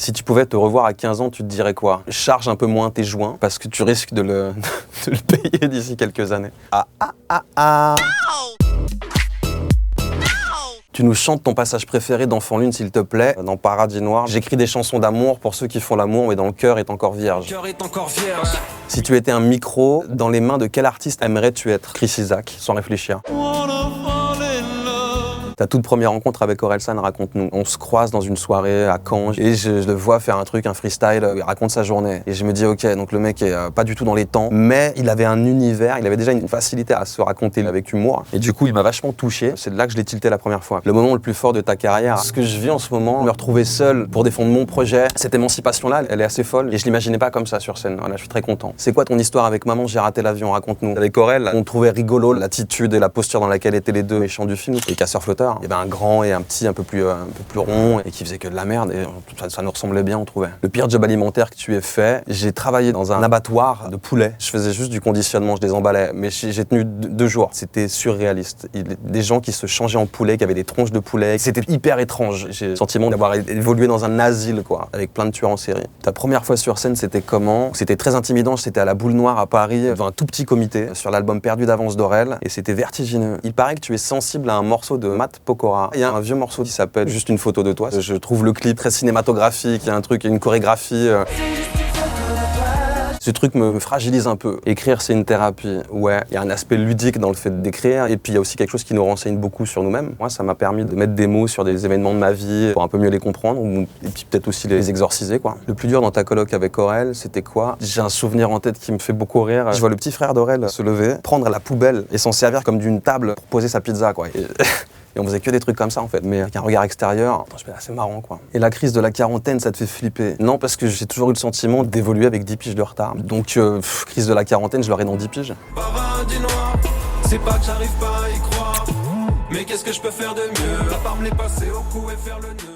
Si tu pouvais te revoir à 15 ans, tu te dirais quoi? Charge un peu moins tes joints parce que tu risques de le payer d'ici quelques années. Tu nous chantes ton passage préféré d'Enfant Lune, s'il te plaît, dans Paradis Noir. J'écris des chansons d'amour pour ceux qui font l'amour, mais dont le cœur est encore vierge. Si tu étais un micro, dans les mains de quel artiste aimerais-tu être? Chris Isaak, sans réfléchir. Ta toute première rencontre avec Orelsan, raconte-nous. On se croise dans une soirée à Caen et je le vois faire un freestyle, il raconte sa journée. Et je me dis, ok, donc le mec est pas du tout dans les temps, mais il avait un univers, il avait déjà une facilité à se raconter avec humour. Et du coup, il m'a vachement touché. C'est de là que je l'ai tilté la première fois. Le moment le plus fort de ta carrière, ce que je vis en ce moment, me retrouver seul pour défendre mon projet, cette émancipation-là, elle est assez folle et je l'imaginais pas comme ça sur scène. Voilà, je suis très content. C'est quoi ton histoire avec Maman, j'ai raté l'avion? Raconte-nous. Avec Aurel, on trouvait rigolo l'attitude et la posture dans laquelle étaient les deux méchants du film. Et Casseur Flotteur, il y avait un grand et un petit un peu plus rond et qui faisait que de la merde et ça nous ressemblait bien, on trouvait. Le pire job alimentaire que tu aies fait, j'ai travaillé dans un abattoir de poulet. Je faisais juste du conditionnement, je les emballais, mais j'ai tenu 2 jours. C'était surréaliste. Des gens qui se changeaient en poulet, qui avaient des tronches de poulet. C'était hyper étrange. J'ai le sentiment d'avoir évolué dans un asile, quoi, avec plein de tueurs en série. Ta première fois sur scène, c'était comment? C'était très intimidant. C'était à la Boule Noire à Paris, devant un tout petit comité, sur l'album Perdu d'avance d'Aurel, et c'était vertigineux. Il paraît que tu es sensible à un morceau de Matt Pokora. Il y a un vieux morceau qui s'appelle Juste une photo de toi. Je trouve le clip très cinématographique, il y a un truc, une chorégraphie. Ce truc me fragilise un peu. Écrire, c'est une thérapie. Ouais, il y a un aspect ludique dans le fait d'écrire, et puis il y a aussi quelque chose qui nous renseigne beaucoup sur nous-mêmes. Moi, ça m'a permis de mettre des mots sur des événements de ma vie pour un peu mieux les comprendre, et puis peut-être aussi les exorciser, quoi. Le plus dur dans ta coloc avec Aurel, c'était quoi? J'ai un souvenir en tête qui me fait beaucoup rire. Je vois le petit frère d'Aurel se lever, prendre la poubelle et s'en servir comme d'une table pour poser sa pizza, quoi. Et on faisait que des trucs comme ça, en fait. Mais avec un regard extérieur, c'est marrant, quoi. Et la crise de la quarantaine, ça te fait flipper? Non, parce que j'ai toujours eu le sentiment d'évoluer avec 10 piges de retard. Donc, crise de la quarantaine, je l'aurai dans 10 piges. Paradis noir, c'est pas que j'arrive pas à y croire. Mais qu'est-ce que je peux faire de mieux, à part me les passer au cou et faire le nœud?